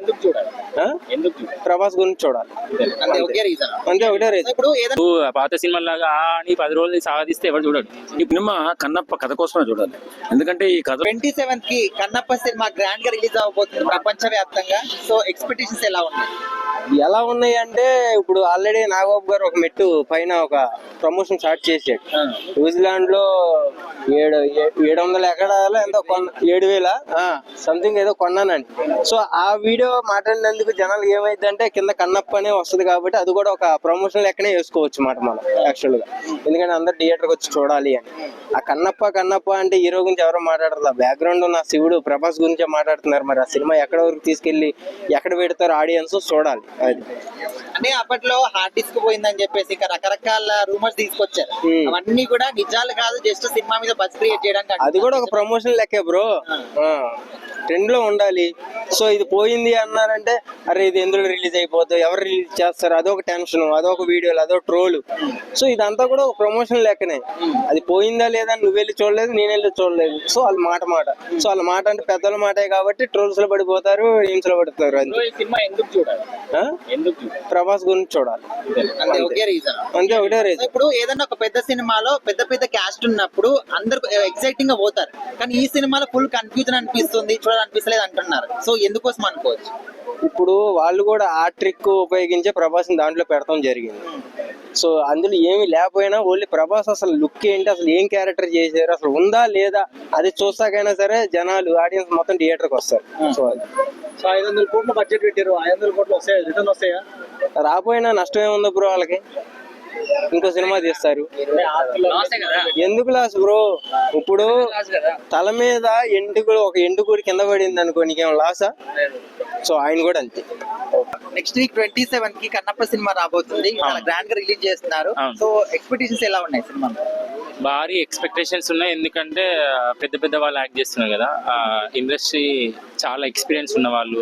ఎందుకు చూడాలి? ప్రభాస్ గురించి చూడాలి అంటే ఒకే రీజన్. అంతే, ఒకటే రీజన్. ఇప్పుడు ఏదైనా పాత సినిమా లాగా అని 10 రోజులు సాగదీస్తే ఎవరు చూడడు. ఈ సినిమా కన్నప్ప కథ కోసమే చూడాలి. ఎందుకంటే ఈ కథ 27th కి కన్నప్ప సినిమా గ్రాండ్ గా రిలీజ్ అవబోతుంది ప్రపంచ వ్యాప్తంగా. సో ఎక్స్పెక్టేషన్స్ ఎలా ఉన్నాయి? ఎలా ఉన్నాయి అంటే, ఇప్పుడు ఆల్రెడీ నాగబాబు గారు ఒక మెట్టు పైన ఒక ప్రమోషన్ స్టార్ట్ చేసాడు. న్యూజిలాండ్ లో 700 ఎకరాలు ఎంతో 7,000 సంథింగ్ ఏదో కొన్నానండి. సో ఆ వీడియో మాట్లాడినందుకు జనాలు ఏమైందంటే కింద కన్నప్ప అనే వస్తుంది కాబట్టి అది కూడా ఒక ప్రమోషన్ లెక్కనే వేసుకోవచ్చు మాట మనం యాక్చువల్ గా. ఎందుకంటే అందరు థియేటర్కి వచ్చి చూడాలి అని. ఆ కన్నప్ప అంటే హీరో గురించి ఎవరో మాట్లాడతారు, బ్యాక్గ్రౌండ్ ఉన్న శివుడు ప్రభాస్ గురించే మాట్లాడుతున్నారు. మరి ఆ సినిమా ఎక్కడ వరకు తీసుకెళ్లి ఎక్కడ పెడతారు ఆడియన్స్ చూడాలి. అది అంటే అప్పట్లో హార్డ్ డిస్క్ పోయిందని చెప్పేసి ఇంకా రకరకాల రూమర్స్ తీసుకొచ్చారు. అవన్నీ కూడా నిజాలు కాదు, జస్ట్ సినిమా మీద బజ్ క్రియేట్ చేయడానికి. అది కూడా ఒక ప్రమోషన్ లెక్కే బ్రో, ట్రెండ్ లో ఉండాలి. సో ఇది పోయింది అన్నారంటే అరే ఇది ఎందులో రిలీజ్ అయిపోతుంది, ఎవరు రిలీజ్ చేస్తారు, అదొక టెన్షన్, అదొక వీడియోలు, అదొక ట్రోల్. సో ఇదంతా కూడా ఒక ప్రమోషన్ లెక్కనే. అది పోయిందా లేదా నువ్వు వెళ్ళి చూడలేదు, నేను వెళ్ళి చూడలేదు. సో వాళ్ళ మాట సో వాళ్ళ మాట అంటే పెద్దల మాటే కాబట్టి ట్రోల్స్ లో పడిపోతారు, హింసలో పడుతారు. సినిమా ఎందుకు చూడాలి? ప్రభాస్ గురించి చూడాలి, అంటే ఒకే రీజన్. అంతే, ఒకటే రీజన్. ఇప్పుడు ఏదైనా ఒక పెద్ద సినిమాలో పెద్ద క్యాస్ట్ ఉన్నప్పుడు అందరు ఎక్సైటింగ్ గా పోతారు, కానీ ఈ సినిమాలో ఫుల్ కన్ఫ్యూజన్ అనిపిస్తుంది, చూడాలనిపిస్తలేదు అంటున్నారు. సో ఎందుకోసం అనుకోవచ్చు? ఇప్పుడు వాళ్ళు కూడా ఆ ట్రిక్ ఉపయోగించే ప్రభాస్ దాంట్లో పెడతాం జరిగింది. సో అందులో ఏమి లేకపోయినా ఓన్లీ ప్రభాస్ అసలు లుక్ ఏంటి, అసలు ఏం క్యారెక్టర్ చేశారు, అసలు ఉందా లేదా అది చూస్తాకైనా సరే జనాలు ఆడియన్స్ మొత్తం థియేటర్కి వస్తారు. సో 500 కోట్ల బడ్జెట్ పెట్టారు, 500 కోట్లు వస్తాయా, రిటర్న్ వస్తాయా? రాపోయినా నష్టం ఏముంది బ్రో వాళ్ళకి, ఇంకో సినిమా తీస్తారు. ఎందుకు లాస్ బ్రో? ఇప్పుడు తల మీద ఒక ఎంటుకూడి కింద పడింది అనుకో, నీకేం లాసా? సో ఆయన కూడా అంతే. నెక్స్ట్ వీక్ 27th కి కన్నప్ప సినిమా రాబోతుంది, చాలా గ్రాండ్ గా రిలీజ్ చేస్తున్నారు. సో ఎక్స్పెక్టేషన్స్ ఎలా ఉన్నాయి సినిమా? భారీ ఎక్స్పెక్టేషన్స్ ఉన్నాయి, ఎందుకంటే పెద్ద వాళ్ళు యాక్ట్ చేస్తున్నారు కదా. ఇండస్ట్రీ చాలా ఎక్స్పీరియన్స్ ఉన్న వాళ్ళు,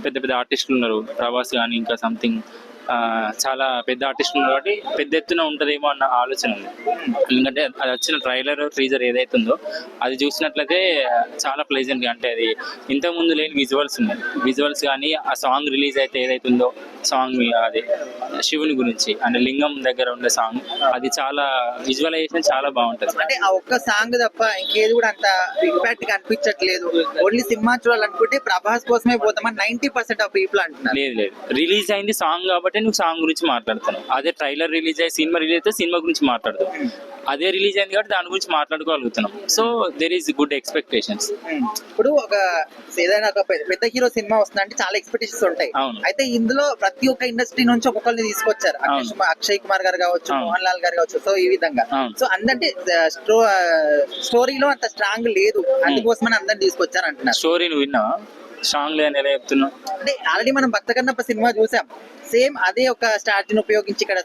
పెద్ద ఆర్టిస్టులు ఉన్నారు. ప్రభాస్ కానీ ఇంకా సంథింగ్ చాలా పెద్ద ఆర్టిస్టులు ఉన్నారు కాబట్టి పెద్ద ఎత్తున ఉంటుందేమో అన్న ఆలోచన ఉంది. ఎందుకంటే అది వచ్చిన ట్రైలర్ టీజర్ ఏదైతే ఉందో అది చూసినట్లయితే చాలా ప్లెజెంట్గా, అంటే అది ఇంతకుముందు లేని విజువల్స్ ఉన్నాయి. విజువల్స్ కానీ ఆ సాంగ్ రిలీజ్ అయితే ఏదైతే ఉందో సాంగ్ అది శివుని గురించి అంటే లింగం దగ్గర ఉండే సాంగ్, అది చాలా విజువలైజేషన్ చాలా బాగుంటుంది. అంటే ఆ ఒక్క సాంగ్ తప్ప ఇంకేది కూడా అంత ఇంపాక్ట్ గా అనిపించట్లేదు. ఓన్లీ సినిమా చూడాలనుకుంటే ప్రభాస్ కోసమే పోతామని 90% ఆఫ్ పీపుల్ అంటున్నారు. లేదు, రిలీజ్ అయింది సాంగ్ కాబట్టి నువ్వు సాంగ్ గురించి మాట్లాడుతున్నావు. అదే ట్రైలర్ రిలీజ్ అయ్యి సినిమా రిలీజ్ అయితే సినిమా గురించి మాట్లాడతావు. అదే రిలీజ్ అయింది కాబట్టి దాని గురించి మాట్లాడుకోగలుగుతున్నాం. So there is good expectations. ఇప్పుడు ఒక ఏదైనా ఒక పెద్ద హీరో సినిమా వస్తుందంటే చాలా ఎక్స్పెక్టేషన్స్ ఉంటాయి. అయితే ఇందులో ప్రతి ఒక్క ఇండస్ట్రీ నుంచి ఒక్కొక్కరిని తీసుకొచ్చారు. అక్షయ్ కుమార్ గారు కావచ్చు, మోహన్ లాల్ గారు కావచ్చు. సో ఈ విధంగా సో అందరంటే స్టోరీలో అంత స్ట్రాంగ్ లేదు, అందుకోసమని అందరిని తీసుకొచ్చారు అంటున్నారు. స్టోరీ నువ్వు విన్నావా? స్ట్రాంగ్ లేదని ఎలా చెప్తున్నావు? అంటే ఆల్రెడీ మనం భక్త కన్నప్ప సినిమా చూసాం, సేమ్ అదే ఒక స్టార్టింగ్ ఉపయోగించి ఇక్కడ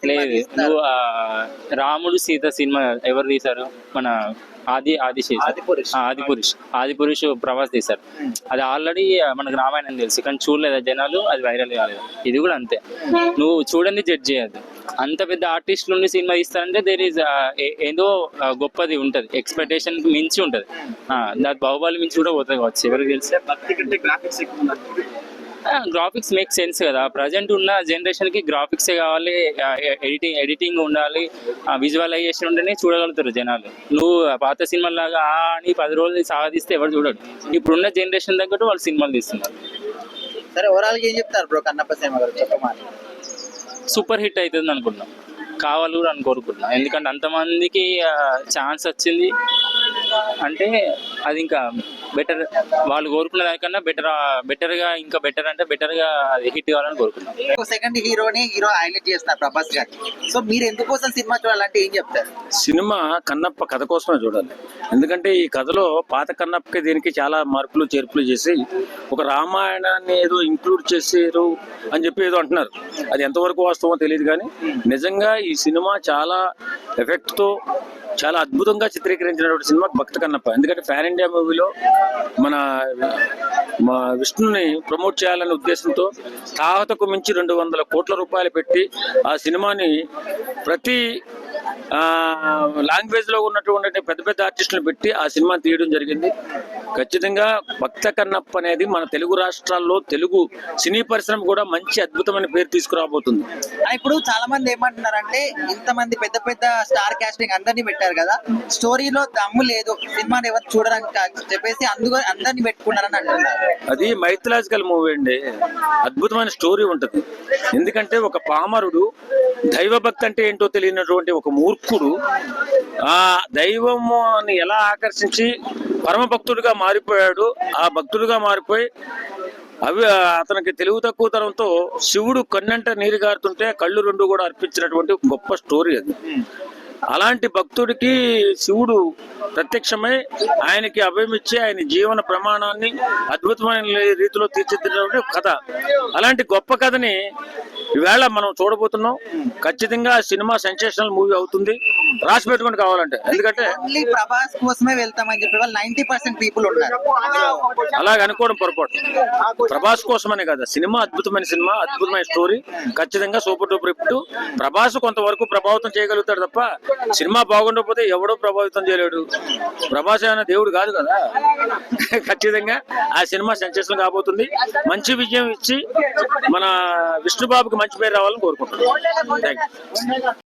నువ్వు రాముడు సీత సినిమా ఎవరు తీశారు? మన ఆదిపురుష్ ప్రభాస్ తీశారు. అది ఆల్రెడీ మనకు రామాయణం తెలుసు, కానీ చూడలేదా జనాలు, అది వైరల్ కాలేదు. ఇది కూడా అంతే, నువ్వు చూడండి జడ్జ్ చేయద్దు. అంత పెద్ద ఆర్టిస్ట్ నుండి సినిమా ఇస్తారంటే దేర్ ఈజ్ ఏదో గొప్పది ఉంటది, ఎక్స్పెక్టేషన్ మించి ఉంటది. దాని బాహుబలి మించి కూడా పోతుంది కావచ్చు, ఎవరికి తెలిసి. గ్రాఫిక్స్ మేక్ సెన్స్ కదా. ప్రజెంట్ ఉన్న జనరేషన్ కి గ్రాఫిక్సే కావాలి, ఎడిటింగ్ ఉండాలి, విజువలైజేషన్ ఉంటేనే చూడగలుగుతారు జనాలు. నువ్వు పాత సినిమా లాగా అని 10 రోజులు సాగదీస్తే ఎవరు చూడడు. ఇప్పుడున్న జనరేషన్ తగ్గట్టు వాళ్ళు సినిమాలు తీస్తున్నారు. సరే, ఓవరాల్ గా ఏం చెప్తారు బ్రో కన్నప్ప సినిమా గురించి? చెప్పమాట సూపర్ హిట్ అవుతుంది అనుకుంటున్నాం, కావాలి కూడా అని కోరుకుంటున్నాం. ఎందుకంటే అంతమందికి ఛాన్స్ వచ్చింది అంటే అది ఇంకా బెటర్, వాళ్ళు కోరుకున్న దానికన్నా బెటర్గా ఇంకా బెటర్ అంటే బెటర్గా అది హిట్ కావాలని కోరుకున్నాం. సెకండ్ హీరో హైలైట్ చేస్తున్నారు ప్రభాస్ గారు. సో మీరు ఎందుకోసం సినిమా చూడాలంటే ఏం చెప్తారు? సినిమా కన్నప్ప కథ కోసమే చూడాలి. ఎందుకంటే ఈ కథలో పాత కన్నప్పకి దీనికి చాలా మార్పులు చేర్పులు చేసి ఒక రామాయణాన్ని ఏదో ఇంక్లూడ్ చేసారు అని చెప్పి ఏదో అంటున్నారు. అది ఎంతవరకు వాస్తవమో తెలియదు, కానీ నిజంగా ఈ సినిమా చాలా ఎఫెక్ట్తో చాలా అద్భుతంగా చిత్రీకరించినటువంటి సినిమా భక్త కన్నప్ప. ఎందుకంటే పాన్ ఇండియా మూవీలో మన విష్ణుని ప్రమోట్ చేయాలనే ఉద్దేశంతో తాహతకు మించి 200 కోట్ల రూపాయలు పెట్టి ఆ సినిమాని ప్రతి లాంగ్వేజ్ లో ఉన్నటువంటి పెద్ద ఆర్టిస్టులు పెట్టి ఆ సినిమా తీయడం జరిగింది. ఖచ్చితంగా భక్త కన్నప్ప అనేది మన తెలుగు రాష్ట్రాల్లో తెలుగు సినీ పరిశ్రమ కూడా మంచి అద్భుతమైన పేరు తీసుకురాబోతుంది. ఇప్పుడు చాలా మంది ఏమంటున్నారంటే ఇంతమంది పెద్ద పెద్ద స్టార్ కాస్టింగ్ అందరినీ పెట్టారు కదా, స్టోరీలో దమ్ము లేదు, సినిమాని ఎవరు చూడడానికి చెప్పేసి అందరినీ పెట్టుకున్నారని అంటున్నారు. అది మైథలాజికల్ మూవీ అండి, అద్భుతమైన స్టోరీ ఉంటది. ఎందుకంటే ఒక పామరుడు దైవభక్తి అంటే ఏంటో తెలియనటువంటి ఒక మూర్ఖుడు ఆ దైవముని ఎలా ఆకర్షించి పరమ భక్తుడిగా మారిపోయాడు. ఆ భక్తుడిగా మారిపోయి అతనికి తెలివి తక్కువ తరంతో శివుడు కన్నంట నీరు గారుతుంటే కళ్ళు రెండు కూడా అర్పించినటువంటి గొప్ప స్టోరీ అది. అలాంటి భక్తుడికి శివుడు ప్రత్యక్షమై ఆయనకి అభయమిచ్చి ఆయన జీవన ప్రమాణాన్ని అద్భుతమైన రీతిలో తీర్చిదిద్దినటువంటి కథ. అలాంటి గొప్ప కథని ఈవేళ మనం చూడబోతున్నాం. ఖచ్చితంగా సినిమా సెన్సేషనల్ మూవీ అవుతుంది, రాసి పెట్టుకుని కావాలంటే. ఎందుకంటే ప్రభాస్ కోసమే వెళ్తామని చెప్పి 90% పీపుల్ ఉన్నారు. అలాగ అనుకోవడం పొరపాటు. ప్రభాస్ కోసమనే కదా, సినిమా అద్భుతమైన సినిమా, అద్భుతమైన స్టోరీ, ఖచ్చితంగా సూపర్ డూపర్ హిట్. ప్రభాస్ కొంతవరకు ప్రభావితం చేయగలుగుతాడు తప్ప సినిమా బాగుండకపోతే ఎవడో ప్రభావితం చేయలేడు. ప్రభాస్ అయిన దేవుడు కాదు కదా. ఖచ్చితంగా ఆ సినిమా సెన్సేషన్ కాబోతుంది. మంచి విజయం ఇచ్చి మన విష్ణుబాబుకి మంచి పేరు రావాలని కోరుకుంటున్నాను. థాంక్యూ.